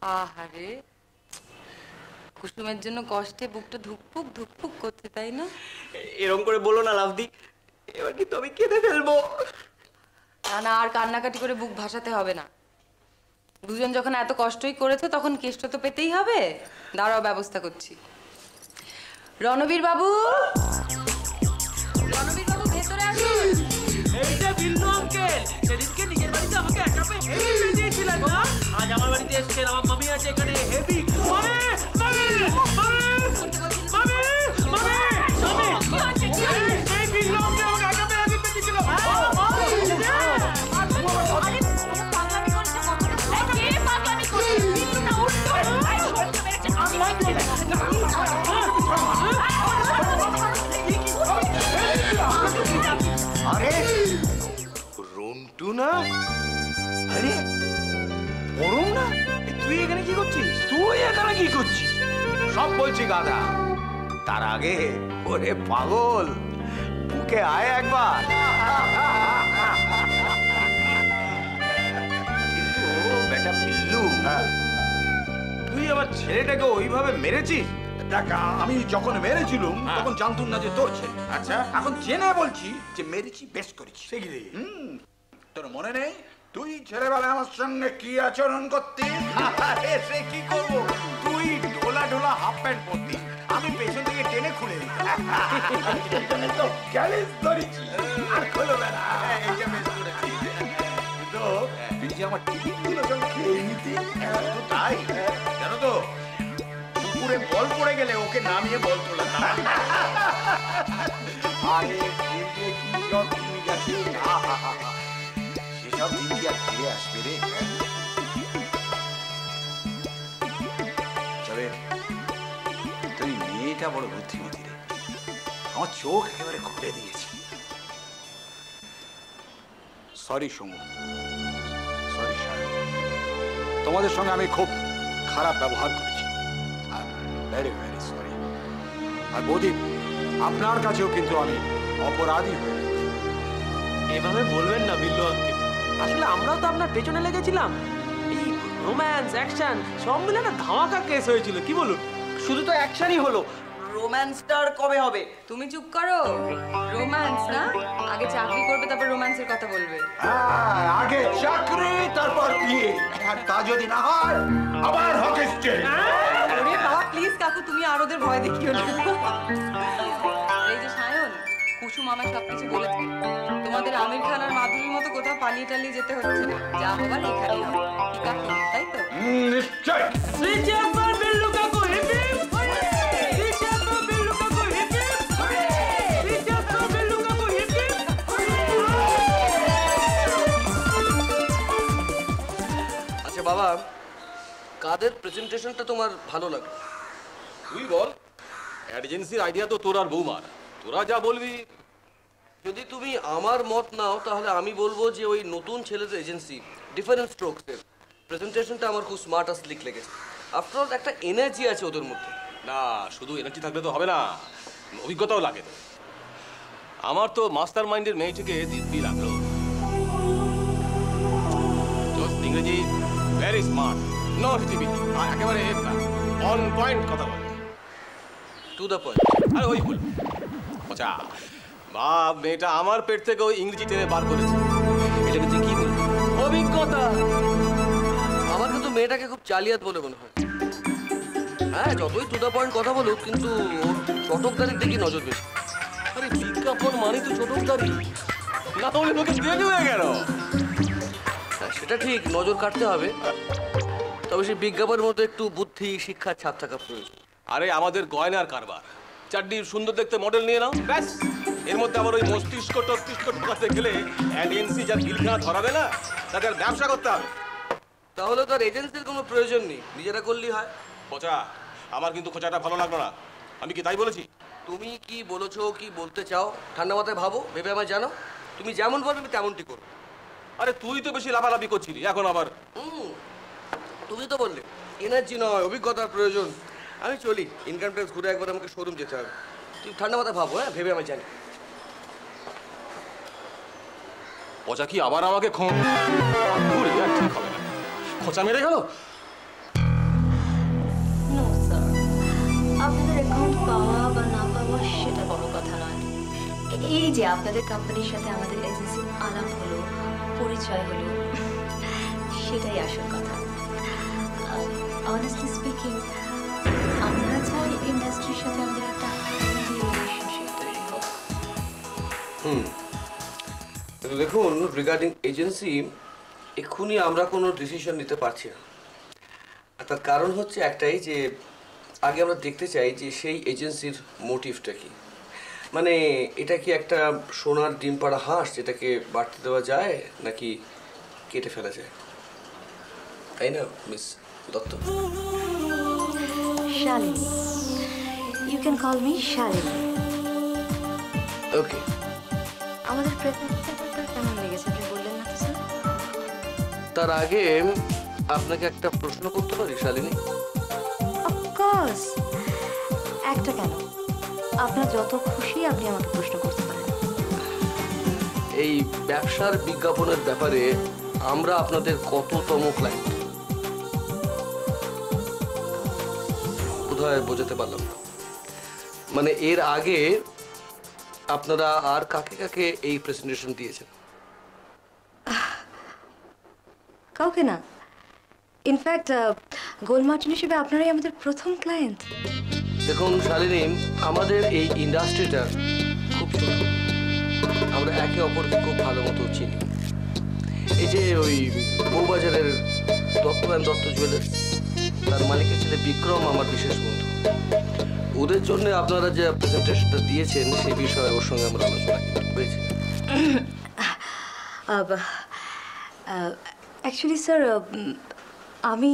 আহারে, কুসুমের জন্য কষ্টে বুকটা ধুকপুক ধুকপুক করছে, তাই না? এরকম করে বলো না লাভদি, এবার কিন্তু আমি কেঁদে ফেলবো। না না, আর কান্নাকাটি করে বুক ভাসাতে হবে না। দুজন যখন এত কষ্টই করেছে তখন কেষ্ট তো পেতেই হবে। দাঁড়াও, ব্যবস্থা করছি। রণবীর বাবু, রণবীর বাবু ভেতরে আসুন। এই যে বিল্লু আঙ্কেল, সেদিনকে নিজের বাড়িতে আমাকে একা পেয়ে হেভি ফিল দিয়েছিলেন না? আজ আমার বাড়িতে এসেছেন, আমার মামি আছে এখানে হেভি। মামি মামি মামি মামি মামি মামি, এই বিল্লু আঙ্কেল আমাকে একা পেয়ে হেভি ফিল দিয়েছিল। আরে রন্টু না? আরে পরম না? তুই এখানে কি করছিস? তুই এখানে কি করছিস? সব বলছি গাধা, তার আগে ওরে পাগল, বুকে আয় একবার। কিন্তু বেটা বিল্লু, তুই আমার ছেলেটাকে ওইভাবে মেরেছিস? দেখ, আমি যখন মেরেছিলুম তখন জানতুম না যে তোর ছেলে। আচ্ছা, এখন জেনে বলছি যে মেরেছি, বেশ করেছি। সে কি রে? তোর মনে নেই তুই ছেলেবেলায় আমার সঙ্গে কি আচরণ করতিস? আরে সে কি করবো, তুই ঢোলা ঢোলা হাফ প্যান্ট পরতি, আমি পেছন থেকে টেনে খুলে দিতাম। তো গ্যালিস ধরেছি আর খোলো বেলা। এইটা বেশ করেছিস। তো তুই যে আমার টিকিটগুলো সব খেয়ে নিতি। তো তাই জানো তো, পুকুরে বল পড়ে গেলে ওকে নামিয়ে বল তোলাতাম। আরে তুই যে কি সব দিন গেছে, সেসব দিন কি আর ফিরে আসবে রে? তবে তুই মেয়েটা বড় বুদ্ধিমতী রে, আমার চোখ একেবারে খুলে দিয়েছে। সরি সমু, সরি সায়ন, তোমাদের সঙ্গে আমি খুব খারাপ ব্যবহার করেছি। Very very sorry. আর বৌদি, আপনার কাছেও কিন্তু আমি অপরাধী হয়ে গেছি। এভাবে বলবেন না বিল্লু আঙ্কেল, আসলে আমরাও তো আপনার পেছনে লেগেছিলাম। এই রোম্যান্স অ্যাকশন সব মিলে একটা ধামাকা কেস হয়েছিল, কি বলুন? শুধু তো অ্যাকশনই হলো, রোম্যান্সটা আর কবে হবে? তুমি চুপ করো। রোম্যান্স না, আগে চাকরি করবে তারপর রোম্যান্সের কথা বলবে। আগে চাকরি তারপর বিয়ে, আর তা যদি না হয় আবার হকিস স্টেজ। আরে বাবা প্লিজ কাকু, তুমি আর ওদের ভয় দেখিও না। এই যে সায়ন, কুসুম আমায় সবকিছু বলেছে। তোমাদের আমির খান আর মাধুরীর মতো কোথাও পালিয়ে টালিয়ে যেতে হচ্ছে না, যা হবার এখানেই হবে। কি কাকু, তাই তো? নিশ্চয়। রিচার্ড বিল্লু কাকু হিপি, রিচার্ড বিল্লু কাকু হিপি, রিচার্ড বিল্লু কাকু হিপি। আচ্ছা বাবা, কাদের প্রেজেন্টেশনটা তোমার ভালো লাগলো? তুই বল, এজেন্সির আইডিয়া তো তোর আর বৌমার, তোরা যা বলবি। যদি তুমি আমার মত নাও তাহলে আমি বলবো যে ওই নতুন ছেলেদের এজেন্সি ডিফারেন্ট স্ট্রোকসের প্রেজেন্টেশনটা আমার খুব স্মার্ট আর স্লিক লেগেছে। আফটার অল একটা এনার্জি আছে ওদের মধ্যে। না, শুধু এনার্জি থাকলে তো হবে না, অভিজ্ঞতাও লাগে তো। আমার তো মাস্টার মাইন্ডের মেয়েটিকে দিব্যি লাগলো। ইংরেজি ভেরি স্মার্ট, নো হিটিবি, আর একেবারে অন পয়েন্ট কথা বলে, টু দ্য পয়েন্ট। আরে ওই বল আচ্ছা বাপ, মেয়েটা আমার পেট থেকে ওই ইংরেজি টেনে বার করেছে। এটাকে তুই কি বলবি? অভিজ্ঞতা। আমার কিন্তু মেয়েটাকে খুব চালিয়াত বলে মনে হয়। হ্যাঁ, যতই টু দ্য পয়েন্ট কথা বলুক, কিন্তু ওর চটকদারির দিকে নজর বেশি। আরে বিজ্ঞাপন মানে তো চটকদারি, না হলে লোকে দেরি হয়ে গেল। হ্যাঁ সেটা ঠিক, নজর কাটতে হবে, তবে সেই বিজ্ঞাপনের মতো একটু বুদ্ধি শিক্ষার ছাপ থাকা প্রয়োজন। আরে আমাদের গয়নার কারবার, চারদিন সুন্দর দেখতে মডেল নিয়ে নাও, ব্যাস। এর মধ্যে আবার ওই মস্তিষ্ক টস্তিষ্ক ঢোকাতে গেলে এজেন্সি যার বিলখানা ধরাবে না, তাদের ব্যবসা করতে হবে। তাহলে তো আর এজেন্সির কোনো প্রয়োজন নেই, নিজেরা করলেই হয়। খোঁচা, আমার কিন্তু খোঁচাটা ভালো লাগলো না। আমি কি তাই বলেছি? তুমি কি বলেছো, কি বলতে চাও, ঠান্ডা মাথায় ভাবো, ভেবে আমায় জানো। তুমি যেমন বলবে আমি তেমনটি করবো। আরে তুই তো বেশি লাফালাফি করছিলি, এখন আবার তুমি তো বললে এনার্জি নয় অভিজ্ঞতার প্রয়োজন। আমি চলি, ইনকাম ট্যাক্স ঘুরে একবার আমাকে শোরুম যেতে হবে। তুই ঠান্ডা মাথায় ভাবো, হ্যাঁ, ভেবে আমি জানি। পচা কি আবার আমাকে ঠিক হবে না, খোঁচা মেরে গেল। এই যে আপনাদের কোম্পানির সাথে আমাদের এজেন্সির আলাপ হলো, পরিচয় হলো, সেটাই আসল কথা। অনেস্টলি স্পিকিং, আমরা চাই ইন্ডাস্ট্রির সাথে আমাদের একটা রিলেশনশিপ তৈরি হোক। কিন্তু দেখুন, রিগার্ডিং এজেন্সি এক্ষুনি আমরা কোনো ডিসিশন নিতে পারছি না। আর তার কারণ হচ্ছে একটাই, যে আগে আমরা দেখতে চাই যে সেই এজেন্সির মোটিভটা কি। মানে এটা কি একটা সোনার ডিম পাড়া হাঁস যেটাকে বাড়তে দেওয়া যায়, নাকি কেটে ফেলা যায়, তাই না miss Dutta? Shalini, you can call me Shalini. Okay. আমাদের প্রেজেন্টেশনটা কেমন লেগেছে আপনি বললেন না তো স্যার? তার আগে আপনাকে একটা প্রশ্ন করতে পারি শালিনী? অফকোর্স, একটা কেন, আপনার যত খুশি আপনি আমাকে প্রশ্ন করতে পারেন। এই ব্যবসার বিজ্ঞাপনের ব্যাপারে আমরা আপনাদের কততম ক্লায়েন্ট বোধহয় বোঝাতে পারলাম না। মানে এর আগে আপনারা আর কাকে কাকে এই প্রেজেন্টেশন দিয়েছেন? কাউকে না, ইনফ্যাক্ট গোলমার্টিন হিসেবে আপনারাই আমাদের প্রথম ক্লায়েন্ট। দেখুন শালিনী, আমাদের এই ইন্ডাস্ট্রিটা খুব ছোট, আমরা একে অপরকে খুব ভালো মতো চিনি। এই যে ওই বউবাজারের দত্ত অ্যান্ড দত্ত জুয়েলার্স, তার মালিকের ছেলে বিক্রম আমার বিশেষ বন্ধু। ওদের জন্য আপনারা যে প্রেজেন্টেশনটা দিয়েছেন সেই বিষয়ে ওর সঙ্গে আমরা আলোচনা হয়েছে। অ্যাকচুয়ালি স্যার, আমি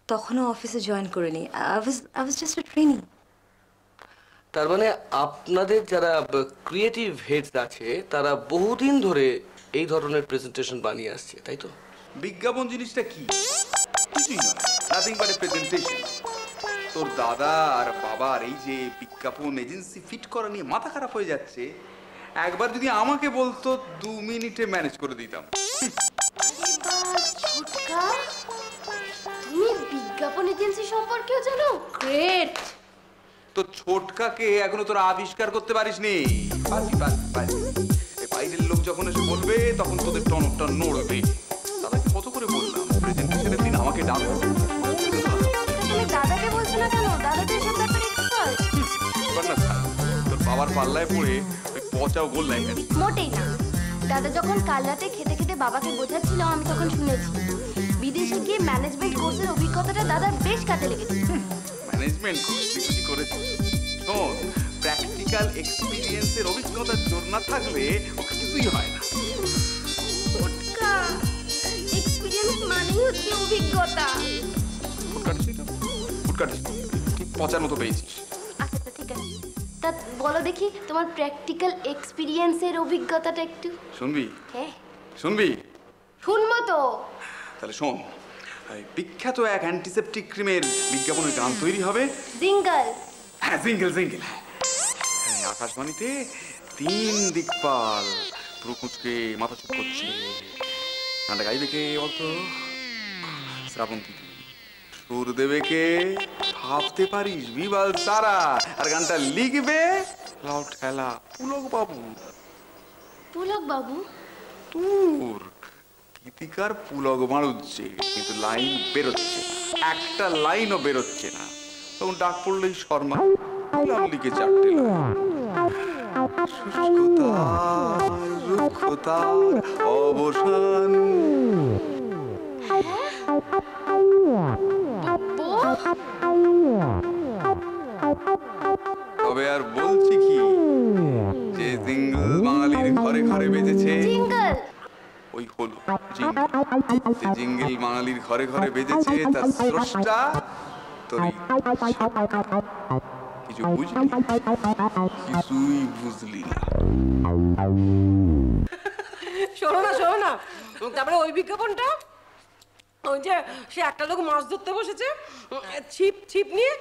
তখনও অফিসে জয়েন করিনি। I was just a trainee. তার মানে আপনাদের যারা ক্রিয়েটিভ হেডস আছে তারা বহুদিন ধরে এই ধরনের প্রেজেন্টেশন বানিয়ে আসছে, তাই তো? বিজ্ঞাপন জিনিসটা কি? কিছুই নয়, নাথিং বাট এ প্রেজেন্টেশন। তোর দাদা আর বাবার এই যে বিজ্ঞাপন এজেন্সি ফিট করা নিয়ে মাথা খারাপ হয়ে যাচ্ছে, একবার যদি আমাকে বলতো 2 মিনিটে ম্যানেজ করে দিতাম। ছোটকা, তুমি বিজ্ঞাপন এজেন্সি সম্পর্কেও জানো? গ্রেট। তো ছোটকাকে এখনো তোরা আবিষ্কার করতে পারিসনি। পারবি। এই বাইরের লোক যখন এসে বলবে তখন তোদের টনকটা নড়বে। দাদাকে কত করে বললাম প্রেজেন্টেশনের দিন আমাকে ডাকো। তুমি দাদাকে বলছো না কেন? দাদা তো এসব ব্যাপারে এক্সপার্ট। তোর বাবার পাল্লায় পড়ে ওই পচাও বললাই কেন? মোটেই না। দাদা যখন কাল রাতে খেতে খেতে বাবাকে বোঝাচ্ছিল, আমি তখন শুনেছি বিদেশে গিয়ে ম্যানেজমেন্ট কোর্সের অভিজ্ঞতাটা দাদার বেশ কাজে লেগেছে। ম্যানেজমেন্ট কোর্স করেছে? শোন, প্র্যাকটিক্যাল এক্সপিরিয়েন্সের অভিজ্ঞতার জোর না থাকলে ও কিছুই হয় না। ছোটকা, এক্সপিরিয়েন্স মানেই হচ্ছে অভিজ্ঞতা। ফুটকাটিস ঠিক পচার মতো পেয়েছিস। আচ্ছা ঠিক আছে, তা বলো দেখি তোমার প্র্যাকটিক্যাল এক্সপিরিয়েন্সের অভিজ্ঞতাটা একটু। শুনবি? হ্যাঁ শুনবি? শুনবো তো। তাহলে শোন, এই বিখ্যাত এক অ্যান্টিসেপটিক ক্রিমের বিজ্ঞাপনের গান তৈরি হবে। জিঙ্গল। হ্যাঁ, জিঙ্গল। হ্যাঁ, আকাশবাণীতে 3 দিকপাল পুরো কুচকে মাথা চুপ করছে। গানটা গাইবে কে বলতো? শ্রাবন্তী। সুর দেবে কে? ভাবতে পারিস, বিবাল সারা। আর গানটা লিখবে লাউ ঠেলা পুলক বাবু। পুলক বাবু? তোর গীতিকার পুলক মারুচ্ছে, কিন্তু লাইন বেরোচ্ছে, একটা লাইনও বেরোচ্ছে না। তখন ডাক পড়লেই শর্মা লিখে 4টে লাইন। শুষ্কতার রুক্ষতার অবসান। তবে আর বলছি কি, যে জিঙ্গল বাঙালির ঘরে ঘরে বেজেছে, ওই হলো জিঙ্গল। যে জিঙ্গল বাঙালির ঘরে ঘরে বেজেছে তার স্রষ্টা তোরই। কিছু বুঝলি? কিছুই বুঝলি না। শোনো না, তারপরে ওই বিজ্ঞাপনটা, ওই যে সে একটা লোক মাছ ধরতে বসেছে, ছিপ নিয়ে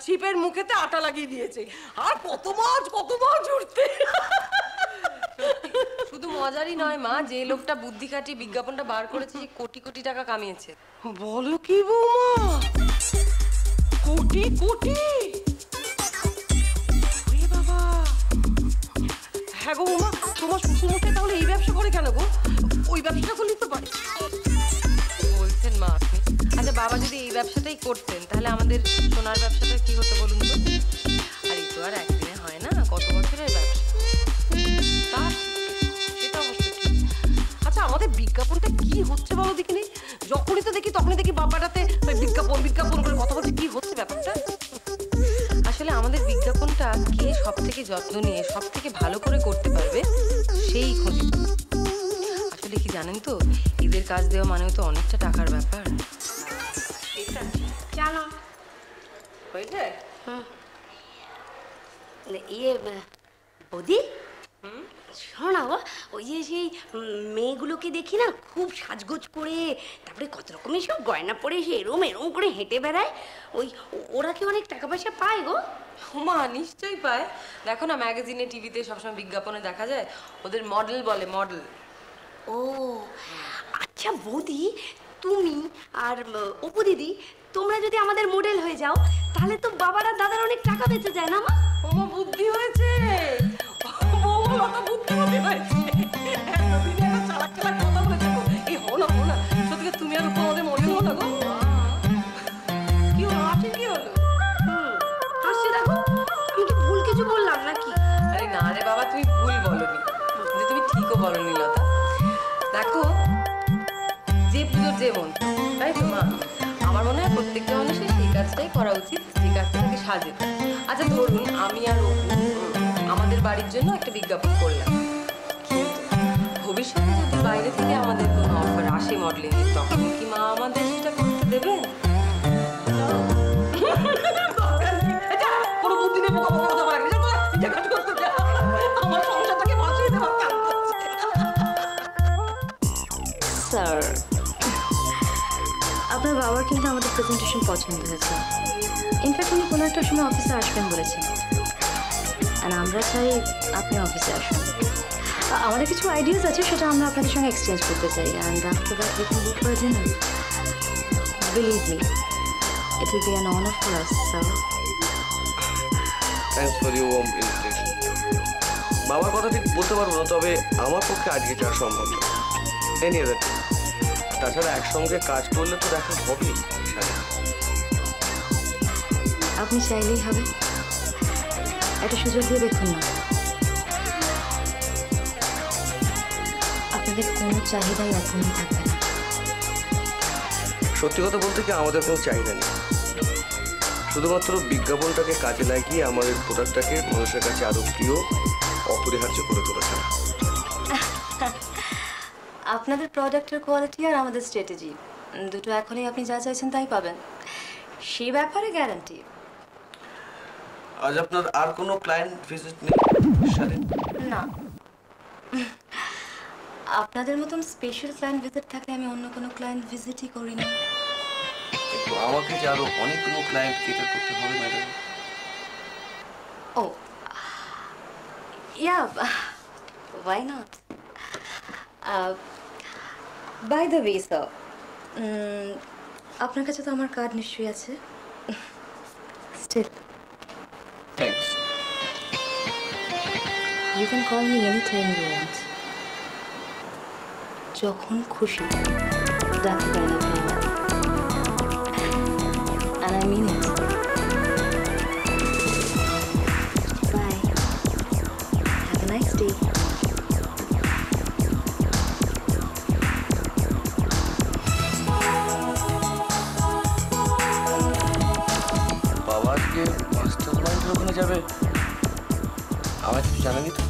ছিপের মুখেতে আটা লাগিয়ে দিয়েছে, আর কত মাছ উঠতে। শুধু মজারই নয় মা, যে লোকটা বুদ্ধি খাটিয়ে বিজ্ঞাপনটা বার করেছে সে কোটি কোটি টাকা কামিয়েছে। বলো কি বৌমা? কোটি? বাবা, হ্যাঁ গো তোমার শ্বশুরমশাই তাহলে এই ব্যবসা করে কেন গো? ওই ব্যবসাটা করলেই তো পারে। বলছেন মা আপনি? আচ্ছা বাবা যদি এই ব্যবসাটাই করতেন তাহলে আমাদের সোনার ব্যবসাটা কি হতো বলুন তো? আর এই তো আর একদিনে হয় না, কত বছরের ব্যবসা। তা সেটা অবশ্য ঠিক। আচ্ছা আমাদের বিজ্ঞাপনটা কি হচ্ছে বলো দেখিনি? যখনই তো দেখি তখনই দেখি বাবাটাতে বিজ্ঞাপন বিজ্ঞাপন করে কথা বলছে, কি হচ্ছে ব্যাপারটা? আসলে আমাদের বিজ্ঞাপনটা কে সব থেকে যত্ন নিয়ে সব থেকে ভালো করে করতে পারবে সেই খোঁজে। আসলে কি জানেন তো, ঈদের কাজ দেওয়া মানেও তো অনেকটা টাকার ব্যাপার। জানো হয়েছে? ইয়ে বৌদি, শোনো ওই যে সেই মেয়েগুলোকে দেখি না খুব সাজগোজ করে, তারপরে কত রকমের সব গয়না পরে সে এরম এরম করে হেঁটে বেড়ায়, ওরা কি অনেক টাকা পয়সা পায় গো? মা নিশ্চয়ই পায়। দেখো না ম্যাগাজিনে টিভিতে সবসময় বিজ্ঞাপনে দেখা যায়, ওদের মডেল বলে, মডেল। ও আচ্ছা বৌদি, তুমি আর অপু দিদি তোমরা যদি আমাদের মডেল হয়ে যাও তাহলে তো বাবার আর দাদার অনেক টাকা বেঁচে যায় না মা? ওমা বুদ্ধি হয়েছে, বৌমা কত বুদ্ধিমতী হয়েছে। এতদিনে একটা চালাক চালাক কথা বলেছে গো। এই হো না সত্যি তুমি আর আমাদের মডেল হো না গো। কি হলো হাসি, কি হলো? হাসছি দেখো, আমি কি ভুল কিছু বললাম নাকি? আরে না রে বাবা, তুমি ভুল বলনি, কিন্তু তুমি ঠিকও বলনি লতা। দেখো যে পুজোর যে মন, তাই তো মা? আমার মনে হয় প্রত্যেকটা মানুষের সেই কাজটাই করা উচিত, যে কাজটা তাকে সাজে। আচ্ছা ধরুন আমি আর আমাদের বাড়ির জন্য একটা বিজ্ঞাপন করলাম, কিন্তু ভবিষ্যতে যদি বাইরে থেকে আমাদের কোনো অফার আসে মডেলিং, তখন কি মা আমাদের সেটা করতে দেবেন? কোনো বুদ্ধি নেই, বোকা বোকা কথা বলে নিজে কাজ করতে যা, আমার সংসারটাকে বাঁচিয়ে দেওয়ার কাজ করছে। স্যার, আপনার বাবার কিন্তু আমাদের প্রেজেন্টেশন পছন্দ হয়েছে। ইনফ্যাক্ট উনি কোনো একটা সময় অফিসে আসবেন বলেছেন, আর আমরা চাই আপনি অফিসে আসুন। আমাদের কিছু আইডিয়াস আছে, সেটা আমরা আপনাদের সঙ্গে এক্সচেঞ্জ করতে চাই, and after that we can go for dinner. Believe me, it will be an honour for us, sir. Thanks for your warm invitation. বাবার কথা ঠিক বলতে পারবো না, তবে আমার পক্ষে আজকে যাওয়া সম্ভব না। এনি আদার, তাছাড়া একসঙ্গে কাজ করলে তো দেখা হবেই। আপনি চাইলেই হবে, একটা সুযোগ দিয়ে দেখুন না। আপনাদের কোনো চাহিদাই এখনই থাকবে না। সত্যি কথা বলতে কি, আমাদের কোনো চাহিদা নেই, শুধুমাত্র বিজ্ঞাপনটাকে কাজে লাগিয়ে আমাদের প্রোডাক্টটাকে মানুষের কাছে আরো প্রিয়, অপরিহার্য করে তোলা ছাড়া। আপনাদের প্রোডাক্টের কোয়ালিটি আর আমাদের স্ট্র্যাটেজি দুটো এখনই আপনি যা চাইছেন তাই পাবেন, সেই ব্যাপারে গ্যারান্টি। আজ আপনার আর কোনো ক্লায়েন্ট ভিজিট নেই সাথে? না, আপনাদের মতন স্পেশাল ক্লায়েন্ট ভিজিট থাকলে আমি অন্য কোনো ক্লায়েন্ট ভিজিটই করি না। কিন্তু আমাকে যে আরো অনেকগুলো ক্লায়েন্ট কেটার করতে হবে madam. Oh yeah, why not? By the way, sir, আপনার কাছে তো আমার কার্ড নিশ্চয়ই আছে। Still, thanks. you can call me anytime you want. যখন খুশি ডাকতে পারেন আপনি আমার। And I mean it. Bye. Have a nice day. বাবা আজকে মাস্টার মাইন্ডের ওখানে যাবে, আমার কিছু জানানি তো।